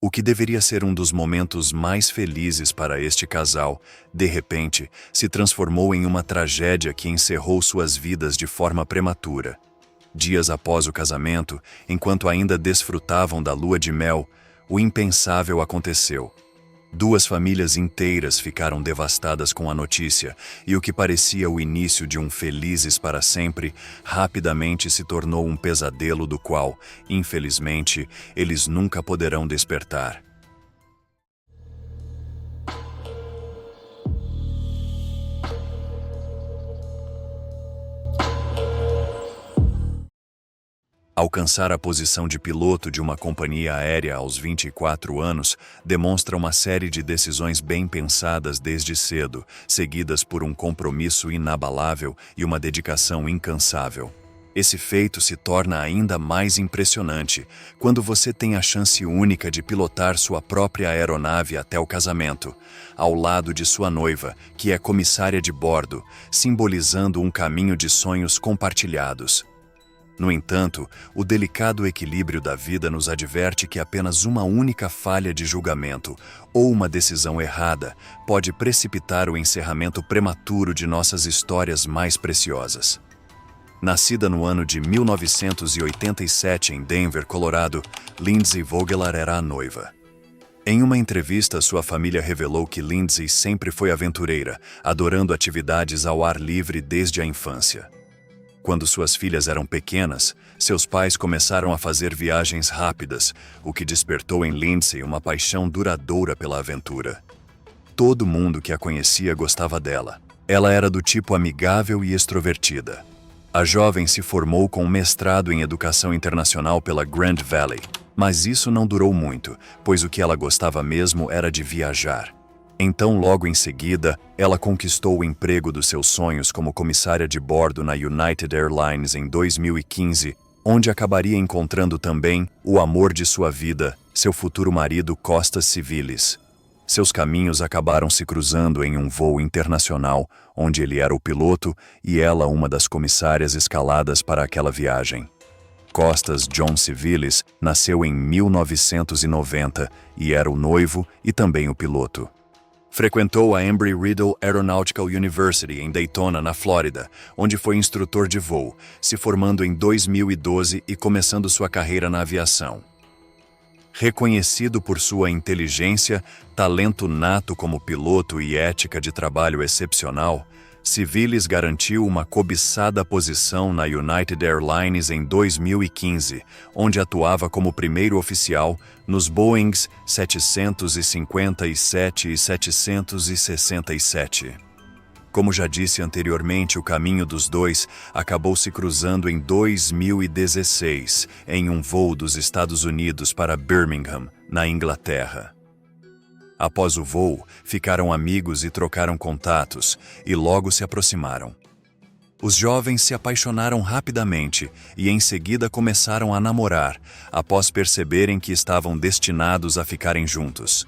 O que deveria ser um dos momentos mais felizes para este casal, de repente, se transformou em uma tragédia que encerrou suas vidas de forma prematura. Dias após o casamento, enquanto ainda desfrutavam da lua de mel, o impensável aconteceu. Duas famílias inteiras ficaram devastadas com a notícia, e o que parecia o início de um felizes para sempre, rapidamente se tornou um pesadelo do qual, infelizmente, eles nunca poderão despertar. Alcançar a posição de piloto de uma companhia aérea aos 24 anos demonstra uma série de decisões bem pensadas desde cedo, seguidas por um compromisso inabalável e uma dedicação incansável. Esse feito se torna ainda mais impressionante quando você tem a chance única de pilotar sua própria aeronave até o casamento, ao lado de sua noiva, que é comissária de bordo, simbolizando um caminho de sonhos compartilhados. No entanto, o delicado equilíbrio da vida nos adverte que apenas uma única falha de julgamento ou uma decisão errada pode precipitar o encerramento prematuro de nossas histórias mais preciosas. Nascida no ano de 1987 em Denver, Colorado, Lindsay Vogelar era a noiva. Em uma entrevista, sua família revelou que Lindsay sempre foi aventureira, adorando atividades ao ar livre desde a infância. Quando suas filhas eram pequenas, seus pais começaram a fazer viagens rápidas, o que despertou em Lindsay uma paixão duradoura pela aventura. Todo mundo que a conhecia gostava dela. Ela era do tipo amigável e extrovertida. A jovem se formou com um mestrado em educação internacional pela Grand Valley, mas isso não durou muito, pois o que ela gostava mesmo era de viajar. Então, logo em seguida, ela conquistou o emprego dos seus sonhos como comissária de bordo na United Airlines em 2015, onde acabaria encontrando também o amor de sua vida, seu futuro marido Costas Civilis. Seus caminhos acabaram se cruzando em um voo internacional, onde ele era o piloto e ela uma das comissárias escaladas para aquela viagem. Costas John Civilis nasceu em 1990 e era o noivo e também o piloto. Frequentou a Embry-Riddle Aeronautical University em Daytona, na Flórida, onde foi instrutor de voo, se formando em 2012 e começando sua carreira na aviação. Reconhecido por sua inteligência, talento nato como piloto e ética de trabalho excepcional, Civilis garantiu uma cobiçada posição na United Airlines em 2015, onde atuava como primeiro oficial nos Boeings 757 e 767. Como já disse anteriormente, o caminho dos dois acabou se cruzando em 2016, em um voo dos Estados Unidos para Birmingham, na Inglaterra. Após o voo, ficaram amigos e trocaram contatos, e logo se aproximaram. Os jovens se apaixonaram rapidamente e em seguida começaram a namorar, após perceberem que estavam destinados a ficarem juntos.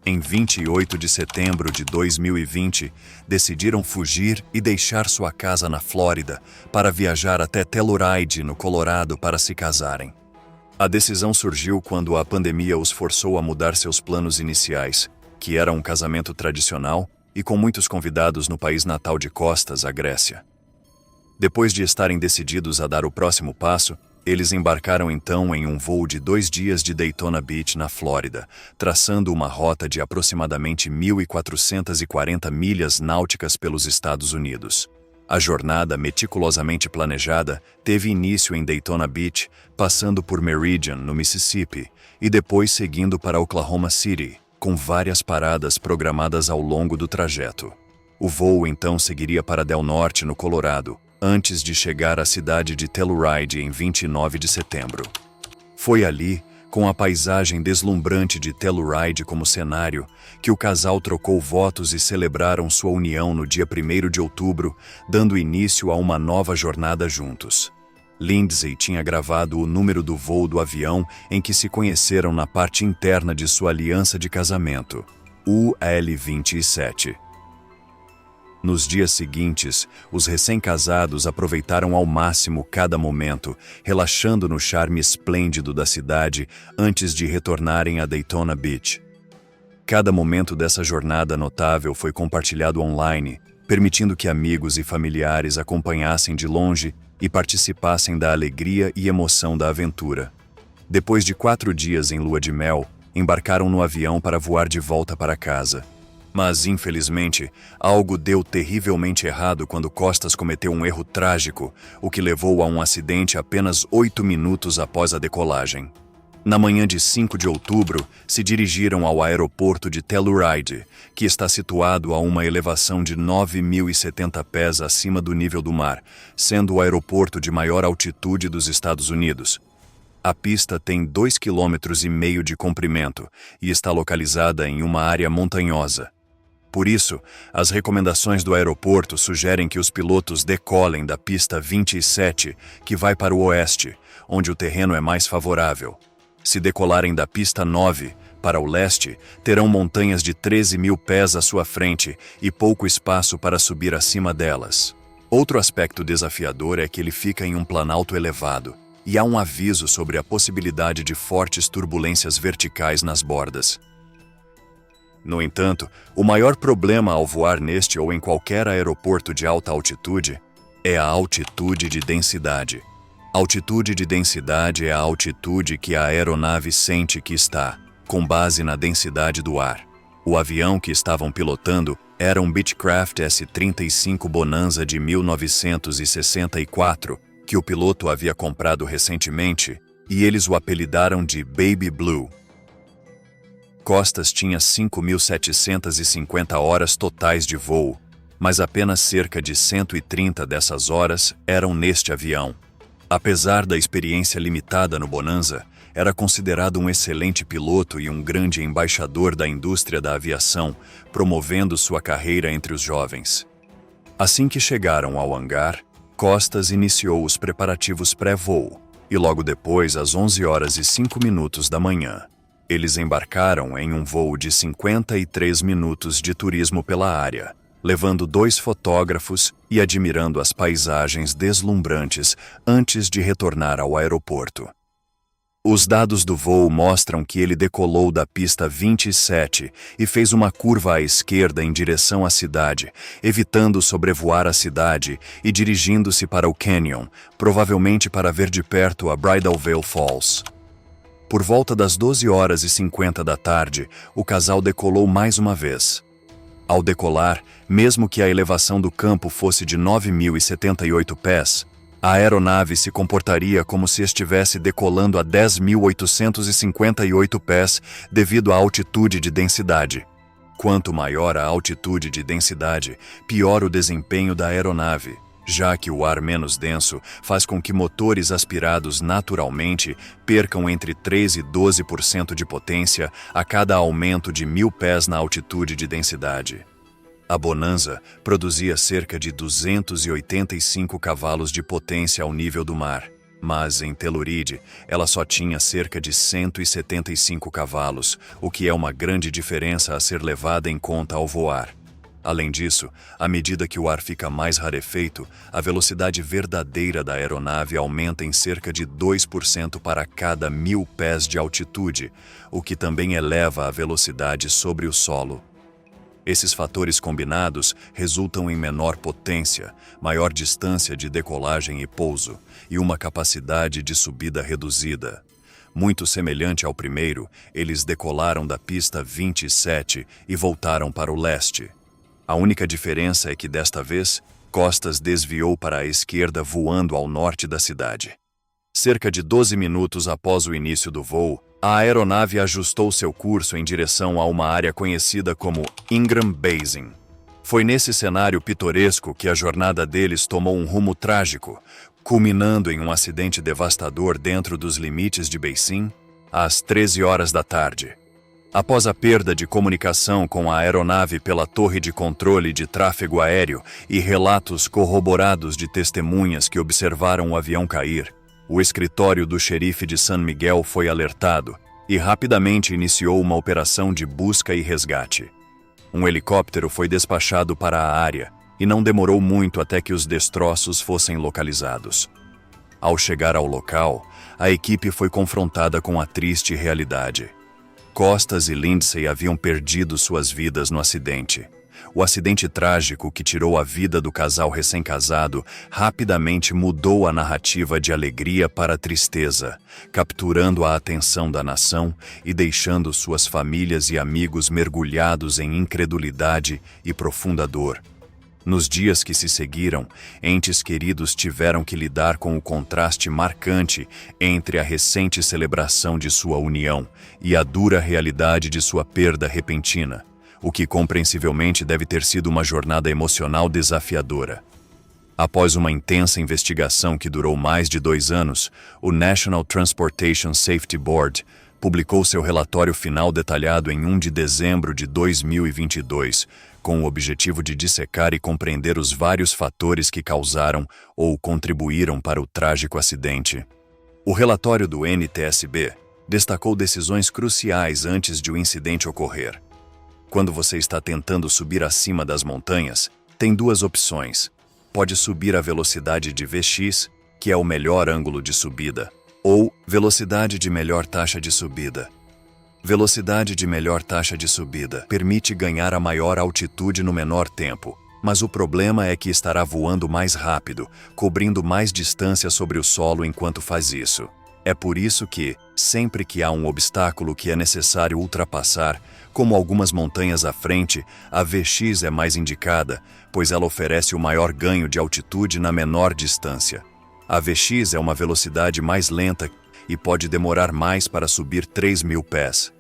Em 28 de setembro de 2020, decidiram fugir e deixar sua casa na Flórida para viajar até Telluride, no Colorado, para se casarem. A decisão surgiu quando a pandemia os forçou a mudar seus planos iniciais, que era um casamento tradicional e com muitos convidados no país natal de Costas, a Grécia. Depois de estarem decididos a dar o próximo passo, eles embarcaram então em um voo de 2 dias de Daytona Beach, na Flórida, traçando uma rota de aproximadamente 1.440 milhas náuticas pelos Estados Unidos. A jornada, meticulosamente planejada, teve início em Daytona Beach, passando por Meridian, no Mississippi, e depois seguindo para Oklahoma City, com várias paradas programadas ao longo do trajeto. O voo então seguiria para Del Norte, no Colorado, antes de chegar à cidade de Telluride em 29 de setembro. Foi ali, com a paisagem deslumbrante de Telluride como cenário, que o casal trocou votos e celebraram sua união no dia 1º de outubro, dando início a uma nova jornada juntos. Lindsay tinha gravado o número do voo do avião em que se conheceram na parte interna de sua aliança de casamento, UL-27. Nos dias seguintes, os recém-casados aproveitaram ao máximo cada momento, relaxando no charme esplêndido da cidade antes de retornarem a Daytona Beach. Cada momento dessa jornada notável foi compartilhado online, permitindo que amigos e familiares acompanhassem de longe e participassem da alegria e emoção da aventura. Depois de 4 dias em lua de mel, embarcaram no avião para voar de volta para casa. Mas, infelizmente, algo deu terrivelmente errado quando Costas cometeu um erro trágico, o que levou a um acidente apenas 8 minutos após a decolagem. Na manhã de 5 de outubro, se dirigiram ao aeroporto de Telluride, que está situado a uma elevação de 9.070 pés acima do nível do mar, sendo o aeroporto de maior altitude dos Estados Unidos. A pista tem 2,5 km de comprimento e está localizada em uma área montanhosa. Por isso, as recomendações do aeroporto sugerem que os pilotos decolem da pista 27, que vai para o oeste, onde o terreno é mais favorável. Se decolarem da pista 9, para o leste, terão montanhas de 13.000 pés à sua frente e pouco espaço para subir acima delas. Outro aspecto desafiador é que ele fica em um planalto elevado, e há um aviso sobre a possibilidade de fortes turbulências verticais nas bordas. No entanto, o maior problema ao voar neste ou em qualquer aeroporto de alta altitude é a altitude de densidade. Altitude de densidade é a altitude que a aeronave sente que está, com base na densidade do ar. O avião que estavam pilotando era um Beechcraft S-35 Bonanza de 1964, que o piloto havia comprado recentemente, e eles o apelidaram de Baby Blue. Costas tinha 5.750 horas totais de voo, mas apenas cerca de 130 dessas horas eram neste avião. Apesar da experiência limitada no Bonanza, era considerado um excelente piloto e um grande embaixador da indústria da aviação, promovendo sua carreira entre os jovens. Assim que chegaram ao hangar, Costas iniciou os preparativos pré-voo, e logo depois, às 11h05 da manhã, eles embarcaram em um voo de 53 minutos de turismo pela área, levando 2 fotógrafos e admirando as paisagens deslumbrantes antes de retornar ao aeroporto. Os dados do voo mostram que ele decolou da pista 27 e fez uma curva à esquerda em direção à cidade, evitando sobrevoar a cidade e dirigindo-se para o canyon, provavelmente para ver de perto a Bridal Veil Falls. Por volta das 12h50 da tarde, o casal decolou mais uma vez. Ao decolar, mesmo que a elevação do campo fosse de 9.078 pés, a aeronave se comportaria como se estivesse decolando a 10.858 pés devido à altitude de densidade. Quanto maior a altitude de densidade, pior o desempenho da aeronave, já que o ar menos denso faz com que motores aspirados naturalmente percam entre 3 e 12% de potência a cada aumento de 1.000 pés na altitude de densidade. A Bonanza produzia cerca de 285 cavalos de potência ao nível do mar, mas em Telluride ela só tinha cerca de 175 cavalos, o que é uma grande diferença a ser levada em conta ao voar. Além disso, à medida que o ar fica mais rarefeito, a velocidade verdadeira da aeronave aumenta em cerca de 2% para cada 1.000 pés de altitude, o que também eleva a velocidade sobre o solo. Esses fatores combinados resultam em menor potência, maior distância de decolagem e pouso, e uma capacidade de subida reduzida. Muito semelhante ao primeiro, eles decolaram da pista 27 e voltaram para o leste. A única diferença é que desta vez, Costas desviou para a esquerda voando ao norte da cidade. Cerca de 12 minutos após o início do voo, a aeronave ajustou seu curso em direção a uma área conhecida como Ingram Basin. Foi nesse cenário pitoresco que a jornada deles tomou um rumo trágico, culminando em um acidente devastador dentro dos limites de Basin, às 13 horas da tarde. Após a perda de comunicação com a aeronave pela torre de controle de tráfego aéreo e relatos corroborados de testemunhas que observaram o avião cair, o escritório do xerife de San Miguel foi alertado e rapidamente iniciou uma operação de busca e resgate. Um helicóptero foi despachado para a área e não demorou muito até que os destroços fossem localizados. Ao chegar ao local, a equipe foi confrontada com a triste realidade. Costas e Lindsay haviam perdido suas vidas no acidente. O acidente trágico que tirou a vida do casal recém-casado rapidamente mudou a narrativa de alegria para a tristeza, capturando a atenção da nação e deixando suas famílias e amigos mergulhados em incredulidade e profunda dor. Nos dias que se seguiram, entes queridos tiveram que lidar com o contraste marcante entre a recente celebração de sua união e a dura realidade de sua perda repentina, o que compreensivelmente deve ter sido uma jornada emocional desafiadora. Após uma intensa investigação que durou mais de 2 anos, o National Transportation Safety Board publicou seu relatório final detalhado em 1 de dezembro de 2022, com o objetivo de dissecar e compreender os vários fatores que causaram ou contribuíram para o trágico acidente. O relatório do NTSB destacou decisões cruciais antes de o incidente ocorrer. Quando você está tentando subir acima das montanhas, tem 2 opções. Pode subir a velocidade de Vx, que é o melhor ângulo de subida, ou velocidade de melhor taxa de subida. Velocidade de melhor taxa de subida permite ganhar a maior altitude no menor tempo, mas o problema é que estará voando mais rápido, cobrindo mais distância sobre o solo enquanto faz isso. É por isso que, sempre que há um obstáculo que é necessário ultrapassar, como algumas montanhas à frente, a Vx é mais indicada, pois ela oferece o maior ganho de altitude na menor distância. A Vx é uma velocidade mais lenta e pode demorar mais para subir 3.000 pés.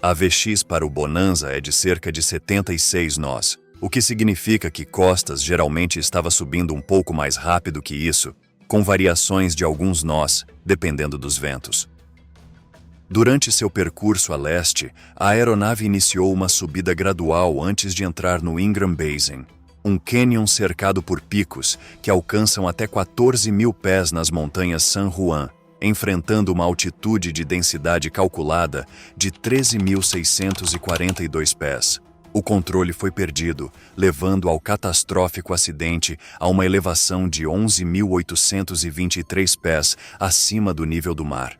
A Vx para o Bonanza é de cerca de 76 nós, o que significa que Costas geralmente estava subindo um pouco mais rápido que isso, com variações de alguns nós, dependendo dos ventos. Durante seu percurso a leste, a aeronave iniciou uma subida gradual antes de entrar no Ingram Basin, um cânion cercado por picos que alcançam até 14.000 pés nas montanhas San Juan, enfrentando uma altitude de densidade calculada de 13.642 pés. O controle foi perdido, levando ao catastrófico acidente a uma elevação de 11.823 pés acima do nível do mar.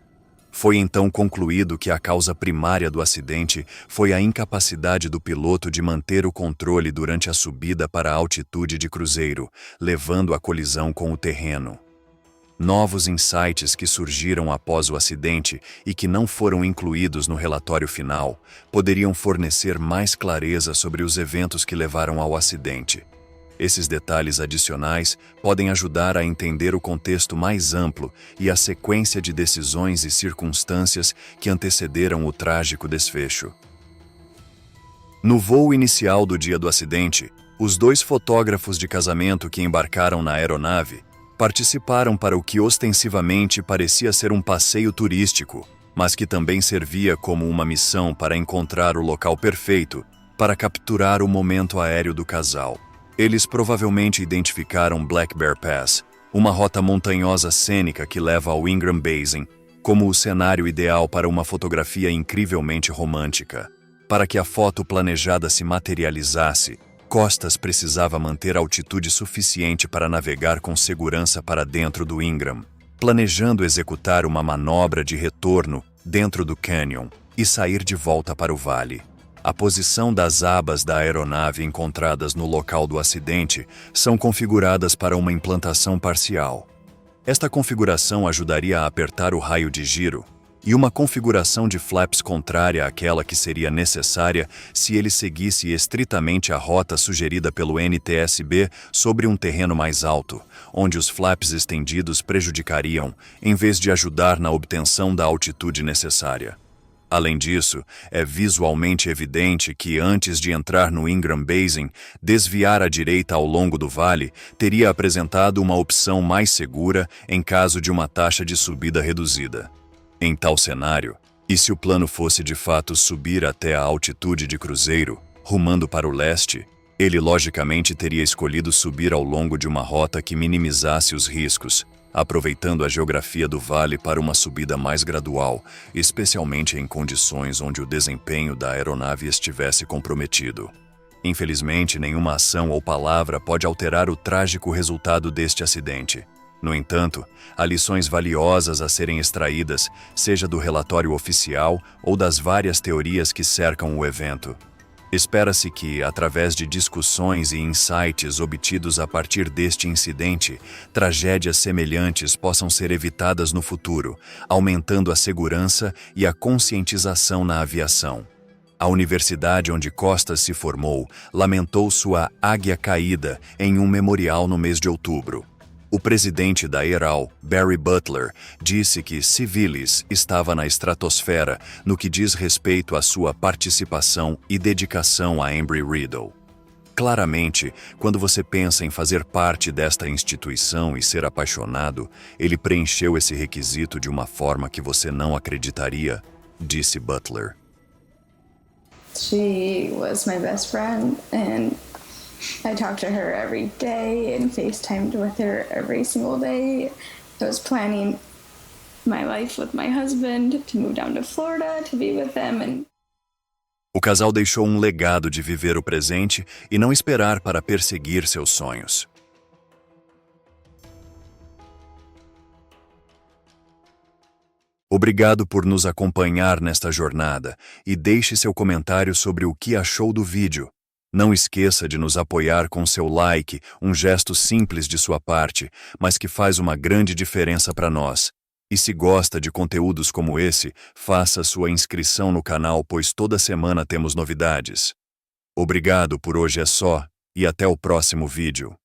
Foi então concluído que a causa primária do acidente foi a incapacidade do piloto de manter o controle durante a subida para a altitude de cruzeiro, levando à colisão com o terreno. Novos insights que surgiram após o acidente e que não foram incluídos no relatório final poderiam fornecer mais clareza sobre os eventos que levaram ao acidente. Esses detalhes adicionais podem ajudar a entender o contexto mais amplo e a sequência de decisões e circunstâncias que antecederam o trágico desfecho. No voo inicial do dia do acidente, os 2 fotógrafos de casamento que embarcaram na aeronave participaram para o que ostensivamente parecia ser um passeio turístico, mas que também servia como uma missão para encontrar o local perfeito para capturar o momento aéreo do casal. Eles provavelmente identificaram Black Bear Pass, uma rota montanhosa cênica que leva ao Ingram Basin, como o cenário ideal para uma fotografia incrivelmente romântica. Para que a foto planejada se materializasse, Costas precisava manter altitude suficiente para navegar com segurança para dentro do Ingram, planejando executar uma manobra de retorno dentro do cânion e sair de volta para o vale. A posição das abas da aeronave encontradas no local do acidente são configuradas para uma implantação parcial. Esta configuração ajudaria a apertar o raio de giro, e uma configuração de flaps contrária àquela que seria necessária se ele seguisse estritamente a rota sugerida pelo NTSB sobre um terreno mais alto, onde os flaps estendidos prejudicariam, em vez de ajudar na obtenção da altitude necessária. Além disso, é visualmente evidente que antes de entrar no Ingram Basin, desviar à direita ao longo do vale teria apresentado uma opção mais segura em caso de uma taxa de subida reduzida. Em tal cenário, e se o plano fosse de fato subir até a altitude de cruzeiro, rumando para o leste, ele logicamente teria escolhido subir ao longo de uma rota que minimizasse os riscos, aproveitando a geografia do vale para uma subida mais gradual, especialmente em condições onde o desempenho da aeronave estivesse comprometido. Infelizmente, nenhuma ação ou palavra pode alterar o trágico resultado deste acidente. No entanto, há lições valiosas a serem extraídas, seja do relatório oficial ou das várias teorias que cercam o evento. Espera-se que, através de discussões e insights obtidos a partir deste incidente, tragédias semelhantes possam ser evitadas no futuro, aumentando a segurança e a conscientização na aviação. A universidade onde Costas se formou lamentou sua águia caída em um memorial no mês de outubro. O presidente da ERAL, Barry Butler, disse que Civilis estava na estratosfera no que diz respeito à sua participação e dedicação a Embry-Riddle. Claramente, quando você pensa em fazer parte desta instituição e ser apaixonado, ele preencheu esse requisito de uma forma que você não acreditaria, disse Butler. She was my best friend, and I talked to her every day and FaceTimed with her every single day. I was planning my life with my husband to move down to Florida to be with them. O casal deixou um legado de viver o presente e não esperar para perseguir seus sonhos. Obrigado por nos acompanhar nesta jornada e deixe seu comentário sobre o que achou do vídeo. Não esqueça de nos apoiar com seu like, um gesto simples de sua parte, mas que faz uma grande diferença para nós. E se gosta de conteúdos como esse, faça sua inscrição no canal, pois toda semana temos novidades. Obrigado, por hoje é só, e até o próximo vídeo.